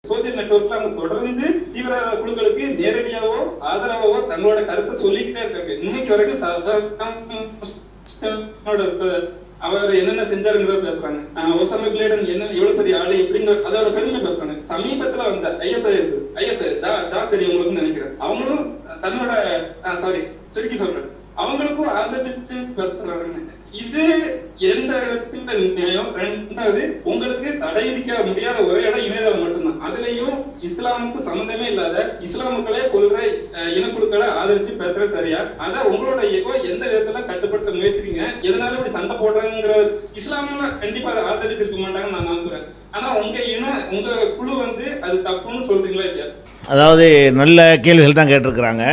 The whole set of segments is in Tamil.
சோசியல் நெட்வொர்க்ல அவங்க தொடர்ந்து தீவிர குழுக்களுக்கு நேரடியாவோ ஆதரவாவோ தங்களோட கருத்தை சொல்லிக்கிட்டே இருக்காங்க. இன்னைக்கு வரைக்கும் அவர் என்னென்ன செஞ்சாருங்கிறத பேசுறாங்க. ஒசாமா பின் லேடன் என்ன எவ்வளவு பெரிய ஆளு எப்படிங்கிற அதோட பெருமை பேசுறாங்க. சமீபத்துல வந்த ஐஎஸ் தெரியும் உங்களுக்கு நினைக்கிறேன். அவங்களும் தன்னோட சுருக்கி சொல்றேன், அவங்களுக்கும் ஆதரிச்சு பேசுறாங்க. இது எந்த விதத்துல நியாயம்? ரெண்டாவது, உங்களுக்கு தடை விதிக்க முடியாத ஒரே இடம் இணையதளம் மட்டும்தான். அதுலயும் இஸ்லாமுக்கு சம்பந்தமே இல்லாத இஸ்லாமுக்களே கொள்ற இனக்குழுக்களை ஆதரிச்சு பேசுற சரியா? அத உங்களோட ஈகோ எந்த விதத்துல கட்டுப்படுத்த முயற்சிங்க? எதனால இப்படி சண்டை போடுறாங்கிற இஸ்லாம்ல கண்டிப்பா அதை ஆதரிச்சிருக்க மாட்டாங்கன்னு நான் நம்புறேன். ஆனா உங்க குழு அது தப்புன்னு சொல்றீங்களா இல்லையா? அதாவது நல்ல கேள்விகள் தான் கேட்டிருக்கிறாங்க.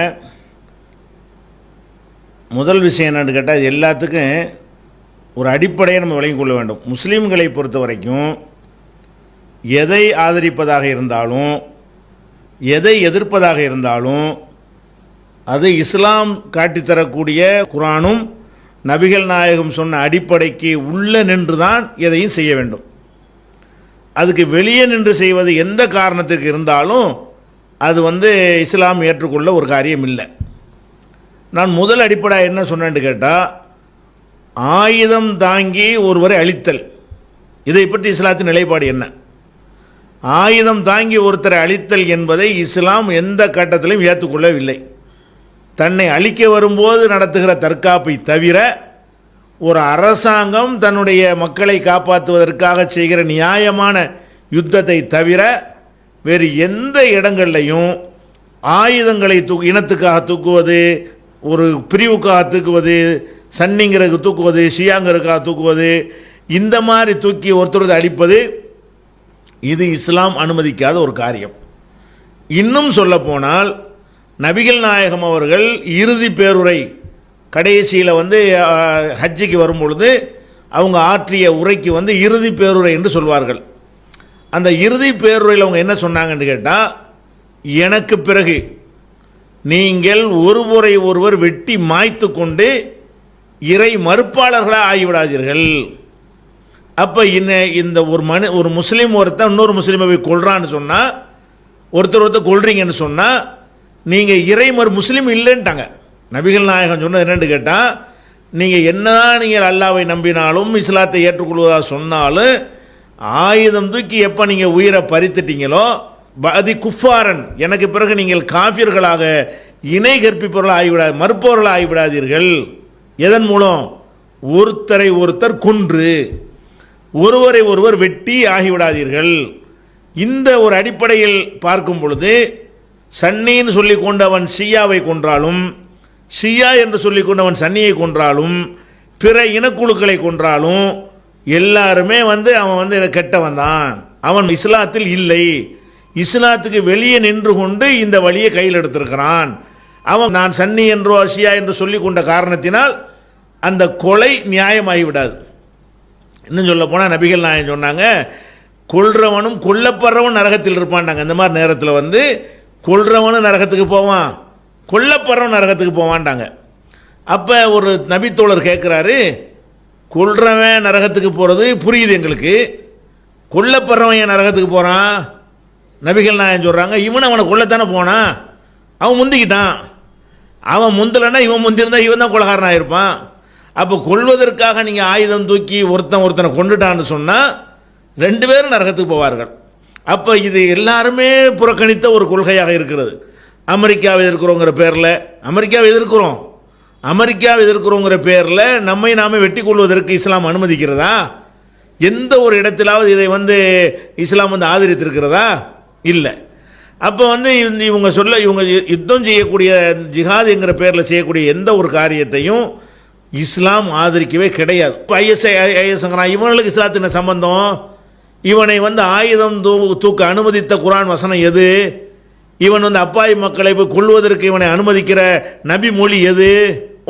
முதல் விஷயம் என்னன்னு கேட்டால், இது எல்லாத்துக்கும் ஒரு அடிப்படையை நம்ம விளங்கிக் கொள்ள வேண்டும். முஸ்லீம்களை பொறுத்த வரைக்கும் எதை ஆதரிப்பதாக இருந்தாலும் எதை எதிர்ப்பதாக இருந்தாலும் அது இஸ்லாம் காட்டித்தரக்கூடிய குர்ஆனும் நபிகள் நாயகம் சொன்ன அடிப்படைக்கு உள்ளே நின்று தான் எதையும் செய்ய வேண்டும். அதுக்கு வெளியே நின்று செய்வது எந்த காரணத்திற்கு இருந்தாலும் அது இஸ்லாம் ஏற்றுக்கொள்ள ஒரு காரியம் இல்லை. நான் முதல் அடிப்படை என்ன சொன்னேன்னு கேட்டால், ஆயுதம் தாங்கி ஒருவரை அழித்தல், இதை பற்றி இஸ்லாத்தின் நிலைப்பாடு என்ன? ஆயுதம் தாங்கி ஒருத்தரை அழித்தல் என்பதை இஸ்லாம் எந்த கட்டத்திலும் ஏற்றுக்கொள்ளவில்லை. தன்னை அழிக்க வரும்போது நடத்துகிற தற்காப்பை தவிர, ஒரு அரசாங்கம் தன்னுடைய மக்களை காப்பாற்றுவதற்காக செய்கிற நியாயமான யுத்தத்தை தவிர வேறு எந்த இடங்கள்லையும் ஆயுதங்களை இனத்துக்காக தூக்குவது, ஒரு பிரிவுக்காக தூக்குவது, சன்னிங்கிறதுக்கு தூக்குவது, ஷியாங்கிறதுக்காக தூக்குவது, இந்த மாதிரி தூக்கி ஒருத்தரது அடிப்பது, இது இஸ்லாம் அனுமதிக்காத ஒரு காரியம். இன்னும் சொல்ல போனால், நபிகள் நாயகம் அவர்கள் இறுதி பேருரை கடைசியில் ஹஜ்ஜிக்கு வரும்பொழுது அவங்க ஆற்றிய உரைக்கு இறுதி பேருரை என்று சொல்வார்கள். அந்த இறுதி பேருரையில் அவங்க என்ன சொன்னாங்கன்னு கேட்டால், எனக்கு பிறகு நீங்கள் ஒருவரை ஒருவர் வெட்டி மாய்த்து கொண்டு இறை மறுப்பாளர்களாக ஆகிவிடாதீர்கள். அப்போ இந்த ஒரு முஸ்லீம் ஒருத்தன் இன்னொரு முஸ்லீமை போய் கொள்றான்னு சொன்னால், ஒருத்தர் கொள்றீங்கன்னு சொன்னால், நீங்கள் இறை முஸ்லீம் இல்லைன்ட்டாங்க. நபிகள் நாயகம் சொன்னது என்னன்னு கேட்டால், நீங்கள் என்னதான் நீங்கள் அல்லாவை நம்பினாலும் இஸ்லாத்தை ஏற்றுக்கொள்வதாக சொன்னாலும், ஆயுதம் தூக்கி எப்போ நீங்கள் உயிரை பறித்துட்டீங்களோ, பதி குஃபாரன், எனக்கு பிறகு நீங்கள் காஃபியர்களாக இணை கற்பிப்பவர்களாக ஆகிவிடாது, மறுப்பவர்களாக ஆகிவிடாதீர்கள். எதன் மூலம்? ஒருத்தரை ஒருத்தர் கொன்று ஒருவரை ஒருவர் வெட்டி ஆகிவிடாதீர்கள். இந்த ஒரு அடிப்படையில் பார்க்கும் பொழுது, சன்னின்னு சொல்லி கொண்டவன் ஷியாவை கொன்றாலும், ஷியா என்று சொல்லி கொண்டவன் சன்னியை கொன்றாலும், பிற இனக்குழுக்களை கொன்றாலும், எல்லாருமே அவன் கெட்டவன் தான், அவன் இஸ்லாத்தில் இல்லை, இஸ்லாத்துக்கு வெளியே நின்று கொண்டு இந்த வழியை கையில் எடுத்திருக்கிறான், அவன் நான் சன்னி என்றோ ஷியா என்று சொல்லி கொண்ட காரணத்தினால் அந்த கொலை நியாயமாகிவிடாது. இன்னும் சொல்ல போனால், நபிகள் நாயகம் சொன்னாங்க, கொல்றவனும் கொல்லப்படுறவன் நரகத்தில் இருப்பான்டாங்க. அந்த மாதிரி நேரத்தில் கொல்றவனும் நரகத்துக்கு போவான், கொல்லப்படுறவன் நரகத்துக்கு போவான்டாங்க. அப்போ ஒரு நபித்தோழர் கேட்குறாரு, கொல்றவன் நரகத்துக்கு போகிறது புரியுது எங்களுக்கு, கொல்லப்படுறவன் ஏன் நரகத்துக்கு போகிறான்? நபிகள் நாயகம் சொல்கிறாங்க, அவனை கொல்லத்தானே போனான், அவன் முந்திக்கிட்டான், அவன் முந்தலைன்னா இவன் முந்திருந்தா இவன் தான் கொலகாரனாக இருப்பான். அப்போ கொல்வதற்காக நீங்கள் ஆயுதம் தூக்கி ஒருத்தனை கொண்டுட்டான்னு சொன்னால் 2 பேரும் நரகத்துக்கு போவார்கள். அப்போ இது எல்லாருமே புறக்கணித்த ஒரு கொள்கையாக இருக்கிறது. அமெரிக்காவை எதிர்க்கிறோங்கிற பேரில் அமெரிக்காவை எதிர்க்கிறோங்கிற பேரில் நம்மை நாமே வெட்டி கொள்வதற்கு இஸ்லாம் அனுமதிக்கிறதா? எந்த ஒரு இடத்திலாவது இதை இஸ்லாம் ஆதரித்திருக்கிறதா? இல்லை. அப்போ இவங்க யுத்தம் செய்யக்கூடிய ஜிஹாத் என்கிற பேரில் செய்யக்கூடிய எந்த ஒரு காரியத்தையும் இஸ்லாம் ஆதரிக்கவே கிடையாது. இப்போ ஐஎஸ்ங்கிறான், இவனுக்கு இஸ்லாத்தின சம்பந்தம்? இவனை ஆயுதம் தூக்க அனுமதித்த குர்ஆன் வசனம் எது? இவன் அப்பாவி மக்களை போய் கொள்வதற்கு இவனை அனுமதிக்கிற நபி மொழி எது?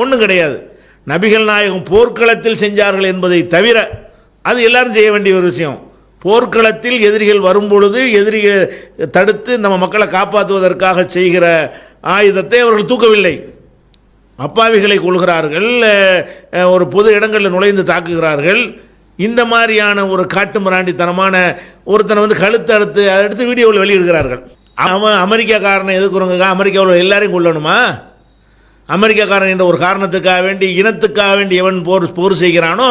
ஒன்றும் கிடையாது. நபிகள் நாயகம் போர்க்களத்தில் செஞ்சார்கள் என்பதை தவிர, அது எல்லாரும் செய்ய வேண்டிய ஒரு விஷயம். போர்க்களத்தில் எதிரிகள் வரும்பொழுது எதிரியை தடுத்து நம்ம மக்களை காப்பாற்றுவதற்காக செய்கிற ஆயுதத்தை அவர்கள் தூக்கவில்லை. அப்பாவிகளை கொள்கிறார்கள், ஒரு பொது இடங்களில் நுழைந்து தாக்குகிறார்கள், இந்த மாதிரியான ஒரு காட்டு மிராண்டித்தனமான ஒருத்தனை வந்து கழுத்தை அடுத்து வீடியோவில் வெளியிடுகிறார்கள். அவன் அமெரிக்காக்காரனை எதுக்குறவங்க அமெரிக்காவில் எல்லாரையும் கொள்ளணுமா? அமெரிக்காக்காரன் என்ற ஒரு காரணத்துக்காக வேண்டி இனத்துக்காக வேண்டி எவன் போர் செய்கிறானோ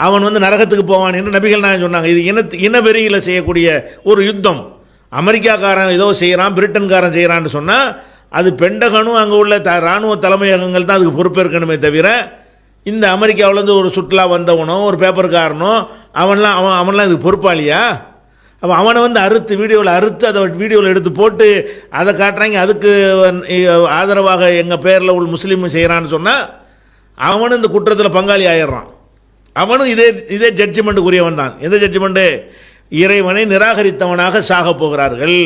அவன் வந்து நரகத்துக்கு போவான் என்று நபிகள் நாயகம் சொன்னாங்க. இது இனவெறியில் செய்யக்கூடிய ஒரு யுத்தம். அமெரிக்காக்காரன் ஏதோ செய்கிறான், பிரிட்டன்காரன் செய்கிறான்னு சொன்னால் அது பெண்டகனும் அங்கே உள்ள இராணுவ தலைமையகங்கள் தான் அதுக்கு பொறுப்பேற்கணுமே தவிர இந்த அமெரிக்காவிலேருந்து ஒரு சுற்றுலா வந்தவனோ ஒரு பேப்பர்காரனோ அவன்லாம் இதுக்கு பொறுப்பாளியா? அப்போ அவனை வந்து வீடியோவில் அதை வீடியோவில் எடுத்து போட்டு அதை காட்டுறாங்க. அதுக்கு ஆதரவாக எங்கள் பேரில் உள்ள முஸ்லீம் செய்கிறான்னு சொன்னால் அவனும் இந்த குற்றத்தில் பங்காளி ஆயிடுறான். அவனும் இதே ஜட்ஜ்மெண்ட்டுக்குரியவன் தான். எந்த ஜட்ஜ்மெண்ட்டு? இறைவனை நிராகரித்தவனாக சாக போகிறார்கள்.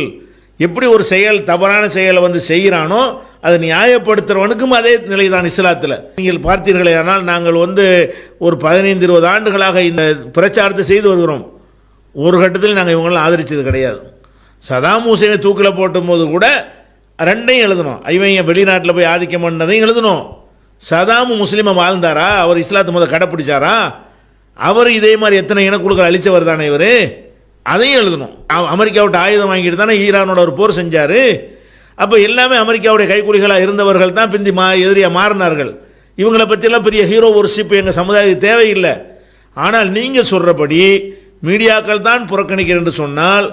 எப்படி ஒரு தவறான செயலை வந்து செய்கிறானோ அதை நியாயப்படுத்துகிறவனுக்கும் அதே நிலை தான் இஸ்லாத்தில். நீங்கள் பார்த்தீர்களே, ஆனால் நாங்கள் வந்து ஒரு 15-20 ஆண்டுகளாக இந்த பிரச்சாரத்தை செய்து வருகிறோம். ஒரு கட்டத்தில் நாங்கள் இவங்களாம் ஆதரித்தது கிடையாது. சதாம் ஹுசைனை தூக்கில் போட்டும் போது கூட ரெண்டையும் எழுதணும். இவங்க வெளிநாட்டில் போய் ஆதிக்கம் பண்ணதையும் எழுதணும். சதாம் முஸ்லீமை வாழ்ந்தாரா? அவர் இஸ்லாத்தை முதல் கடைப்பிடிச்சாரா? அவர் இதே மாதிரி எத்தனை இனக்குழுக்கள் அழித்தவர் தானே இவர்? அதையும் எழுதணும். அமெரிக்காவிட்ட ஆயுதம் வாங்கிட்டு தானே ஈரானோட ஒரு போர் செஞ்சார். அப்போ எல்லாமே அமெரிக்காவுடைய கைக்கூலிகளாக இருந்தவர்கள் தான் பிந்தி எதிரியாக மாறினார்கள். இவங்களை பற்றியெல்லாம் பெரிய ஹீரோ ஒர்ஷிப் எங்கள் சமுதாயத்துக்கு தேவையில்லை. ஆனால் நீங்கள் சொல்கிறபடி மீடியாக்கள் தான் புறக்கணிக்கிறேன் என்று சொன்னால்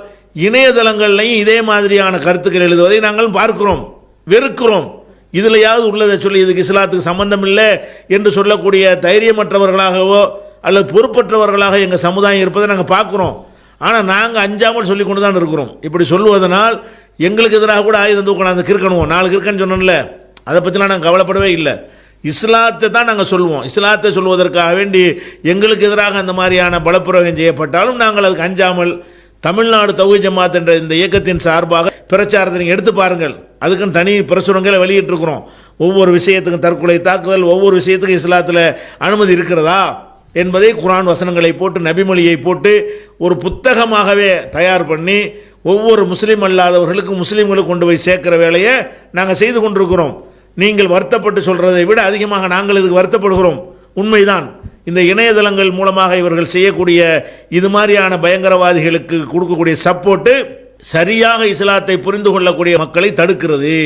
இணையதளங்கள்லையும் இதே மாதிரியான கருத்துக்கள் எழுதுவதை நாங்கள் பார்க்கிறோம், வெறுக்கிறோம். இதிலையாவது உள்ளதை சொல்லி இதுக்கு இஸ்லாத்துக்கு சம்பந்தம் இல்லை என்று சொல்லக்கூடிய தைரியமற்றவர்களாகவோ அல்லது பொறுப்பற்றவர்களாக எங்கள் சமுதாயம் இருப்பதை நாங்கள் பார்க்குறோம். ஆனால் நாங்கள் அஞ்சாமல் சொல்லி கொண்டு தான் இருக்கிறோம். இப்படி சொல்லுவதனால் எங்களுக்கு எதிராக கூட ஆயுதம் தூக்கணும், அந்த கிறுக்கணுவோம். 4 கிறுக்கன்னு சொன்னோம்ல, அதை பற்றிலாம் நாங்கள் கவலைப்படவே இல்லை. இஸ்லாத்தை தான் நாங்கள் சொல்லுவோம். இஸ்லாத்தை சொல்வதற்காக வேண்டி எங்களுக்கு எதிராக அந்த மாதிரியான பலப்பிரயோகம் செய்யப்பட்டாலும் நாங்கள் அதுக்கு அஞ்சாமல் தமிழ்நாடு தௌஹீத் ஜமாத் என்ற இந்த இயக்கத்தின் சார்பாக பிரச்சாரத்தை நீங்கள் எடுத்து பாருங்கள். அதுக்குன்னு தனி பிரசுரங்களை வெளியிட்டிருக்கிறோம். ஒவ்வொரு விஷயத்துக்கும் தற்கொலை தாக்குதல், ஒவ்வொரு விஷயத்துக்கும் இஸ்லாத்தில் அனுமதி இருக்கிறதா என்பதை குர்ஆன் வசனங்களை போட்டு நபிமொழியை போட்டு ஒரு புத்தகமாகவே தயார் பண்ணி ஒவ்வொரு முஸ்லீம் அல்லாதவர்களுக்கும் முஸ்லீம்களுக்கு கொண்டு போய் சேர்க்கிற வேலையை நாங்கள் செய்து கொண்டிருக்கிறோம். நீங்கள் வருத்தப்பட்டு சொல்கிறதை விட அதிகமாக நாங்கள் இதுக்கு வருத்தப்படுகிறோம். உண்மைதான். இந்த இணையதளங்கள் மூலமாக இவர்கள் செய்யக்கூடிய இது மாதிரியான பயங்கரவாதிகளுக்கு கொடுக்கக்கூடிய சப்போர்ட்டு சரியாக இஸ்லாத்தை புரிந்து கொள்ளக்கூடிய மக்களை தடுக்கிறது.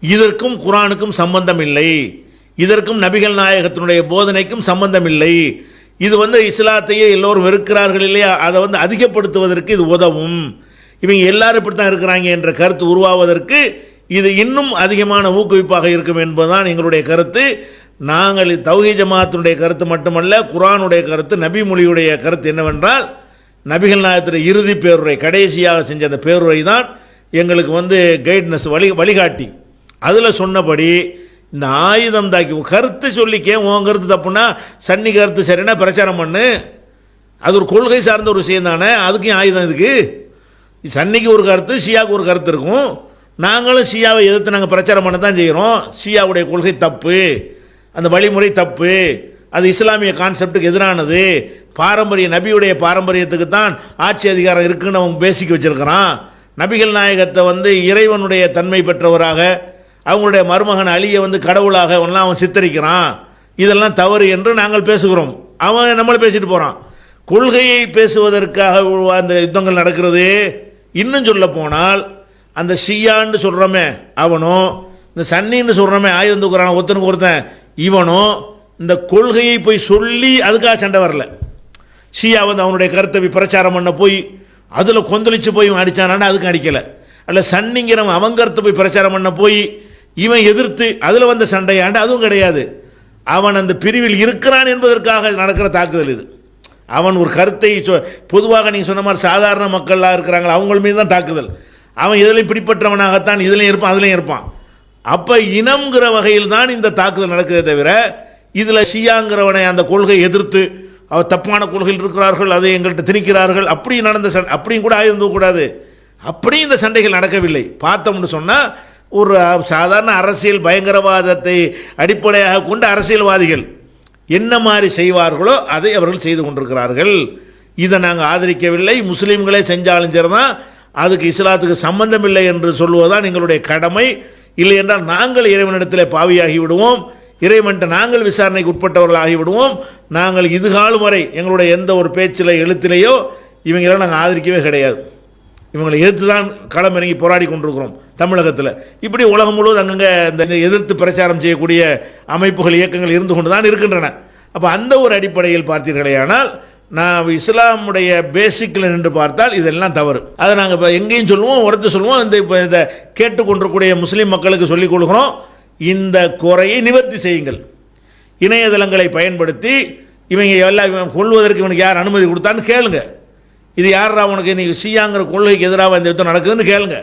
இதற்கும் குர்ஆனுக்கும் சம்பந்தம் இல்லை, இதற்கும் நபிகள் நாயகத்தினுடைய போதனைக்கும் சம்பந்தம் இல்லை. இது வந்து இஸ்லாத்தையே எல்லோரும் வெறுக்கிறார்கள் இல்லையா, அதை வந்து அதிகப்படுத்துவதற்கு இது உதவும். இவங்க எல்லாரும் இப்படி தான் இருக்கிறாங்க என்ற கருத்து உருவாவதற்கு இது இன்னும் அதிகமான ஊக்குவிப்பாக இருக்கும் என்பதுதான் எங்களுடைய கருத்து. நாங்கள் தௌஹீத் ஜமாத்தினுடைய கருத்து மட்டுமல்ல, குர்ஆனுடைய கருத்து, நபி மொழியுடைய கருத்து என்னவென்றால், நபிகள் நாயகத்துடைய இறுதி பேருரை, கடைசியாக செஞ்ச அந்த பேருரை தான் எங்களுக்கு வந்து கைட்னஸ், வழிகாட்டி. அதில் சொன்னபடி இந்த ஆயுதம் தாக்கி கருத்து சொல்லிக்கே உன் கருத்து தப்புனா சன்னி கருத்து சரினா பிரச்சாரம் பண்ணு. அது ஒரு கொள்கை சார்ந்த ஒரு விஷயம் தானே. அதுக்கும் ஆயுதம் இதுக்கு. சன்னிக்கு ஒரு கருத்து, ஷியாவுக்கு ஒரு கருத்து இருக்கும். நாங்களும் ஷியாவை எதிர்த்து நாங்கள் பிரச்சாரம் பண்ண தான் செய்கிறோம். ஷியாவுடைய கொள்கை தப்பு, அந்த வழிமுறை தப்பு, அது இஸ்லாமிய கான்செப்டுக்கு எதிரானது, பாரம்பரிய நபியுடைய பாரம்பரியத்துக்கு தான் ஆட்சி அதிகாரம் இருக்குன்னு அவங்க பேசிக்க வச்சிருக்கிறான். நபிகள் நாயகத்தை வந்து இறைவனுடைய தன்மை பெற்றவராக, அவங்களுடைய மருமகன் அலியை வந்து கடவுளாக அவன் சித்தரிக்கிறான். இதெல்லாம் தவறு என்று நாங்கள் பேசுகிறோம். அவன் நம்மளை பேசிட்டு போகிறான். கொள்கையை பேசுவதற்காக அந்த யுத்தங்கள் நடக்கிறது. இன்னும் சொல்ல போனால் அந்த ஷியான்னு சொல்கிறோமே அவனும், இந்த சன்னின்னு சொல்கிறோமே ஆயுதம் தூக்குறான் ஒருத்தனுக்கு ஒருத்தன், இவனும் இந்த கொள்கையை போய் சொல்லி அதுக்காக சண்டை வரல. ஷியா வந்து அவனுடைய கருத்தை பிரச்சாரம் பண்ண போய் அதில் கொந்தளிச்சு போய் இவன் அடித்தானாண்டா அதுக்கு அடிக்கலை. அல்ல சன்னிங்கிறவன் அவன் கருத்தை போய் பிரச்சாரம் பண்ண போய் இவன் எதிர்த்து அதில் வந்த சண்டையாண்டு அதுவும் கிடையாது. அவன் அந்த பிரிவில் இருக்கிறான் என்பதற்காக நடக்கிற தாக்குதல் இது. அவன் ஒரு கருத்தை பொதுவாக நீங்கள் சொன்ன மாதிரி சாதாரண மக்கள்லாம் இருக்கிறாங்களா அவங்கள் மீது தான் தாக்குதல். அவன் எதுலையும் பிடிப்பற்றவனாகத்தான் இதுலையும் இருப்பான் அதுலையும் இருப்பான். அப்போ இனம்ங்கிற வகையில் தான் இந்த தாக்குதல் நடக்குதே தவிர இதில் ஷியாங்கிறவனை அந்த கொள்கை எதிர்த்து அவர் தப்பான கொள்கையில் இருக்கிறார்கள், அதை எங்கள்கிட்ட திணிக்கிறார்கள், அப்படி நடந்த அப்படியும் கூட ஆயுதம் தூக்கக்கூடாது. அப்படி இந்த சண்டைகள் நடக்கவில்லை. பார்த்தோம்னு சொன்னால் ஒரு சாதாரண அரசியல் பயங்கரவாதத்தை அடிப்படையாக கொண்ட அரசியல்வாதிகள் என்ன மாதிரி செய்வார்களோ அதை அவர்கள் செய்து கொண்டிருக்கிறார்கள். இதை நாங்கள் ஆதரிக்கவில்லை. முஸ்லீம்களே செஞ்சாலும் சரிதான், அதுக்கு இஸ்லாத்துக்கு சம்பந்தம் இல்லை என்று சொல்லுவதுதான் எங்களுடைய கடமை. இல்லை என்றால் நாங்கள் இறைவனிடத்தில் பாவியாகி விடுவோம். இறைவன்ட்ட நாங்கள் விசாரணைக்கு உட்பட்டவர்கள் ஆகிவிடுவோம். நாங்கள் இதுகாலம் வரை எங்களுடைய எந்த ஒரு பேச்சில் எழுத்திலேயோ இவங்களெல்லாம் நாங்கள் ஆதரிக்கவே கிடையாது. இவங்களை எதிர்த்து தான் களம் இறங்கி போராடி கொண்டிருக்கிறோம் தமிழகத்தில். இப்படி உலகம் முழுவதும் அங்கங்கே இந்த எதிர்த்து பிரச்சாரம் செய்யக்கூடிய அமைப்புகள் இயக்கங்கள் இருந்து கொண்டு தான் இருக்கின்றன. அப்போ அந்த ஒரு அடிப்படையில் பார்த்தீர்களேயானால் நான் இஸ்லாமுடைய பேசிக்கில் நின்று பார்த்தால் இதெல்லாம் தவறு. அதை நாங்கள் இப்போ எங்கேயும் சொல்லுவோம், உரத்து சொல்லுவோம். இப்போ இதை கேட்டுக்கொண்டிருக்கூடிய முஸ்லீம் மக்களுக்கு சொல்லிக் கொடுக்குறோம், இந்த குறையை நிவர்த்தி செய்யுங்கள். இணையதளங்களை பயன்படுத்தி இவங்க எல்லாம் கொள்வதற்கு இவனுக்கு யார் அனுமதி கொடுத்தான்னு கேளுங்க. இது யாரா உனக்கு நீ ஷியாங்கிற கொள்கைக்கு எதிராக இந்த யுத்தம் நடக்குதுன்னு கேளுங்க.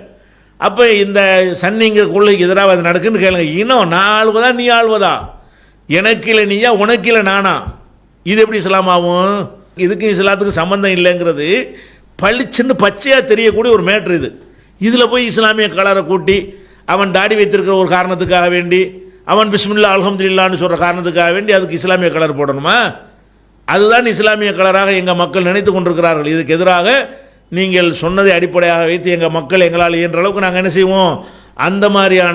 அப்போ இந்த சன்னிங்கிற கொள்கைக்கு எதிராக அது நடக்குதுன்னு கேளுங்க. இன்னும் நான் ஆள்வதா நீ ஆள்வதா, எனக்கு இல்லை நீயா, உனக்கு இல்லை நானா, இது எப்படி இஸ்லாம் ஆகும்? இதுக்கும் இஸ்லாத்துக்கும் சம்பந்தம் இல்லைங்கிறது பளிச்சுன்னு பச்சையாக தெரியக்கூடிய ஒரு மேட்ரு இது. இதில் போய் இஸ்லாமிய கலரை கூட்டி அவன் தாடி வைத்திருக்கிற ஒரு காரணத்துக்காக வேண்டி, அவன் பிஸ்மில்லா அல்ஹம்துலில்லாஹ்னு சொல்கிற காரணத்துக்காக வேண்டி அதுக்கு இஸ்லாமிய கலர் போடணுமா? அதுதான் இஸ்லாமிய கலராக எங்கள் மக்கள் நினைத்து கொண்டிருக்கிறார்கள். இதுக்கு எதிராக நீங்கள் சொன்னதை அடிப்படையாக வைத்து எங்கள் மக்கள் எங்களால் இயன்ற அளவுக்கு நாங்கள் என்ன செய்வோம், அந்த மாதிரியான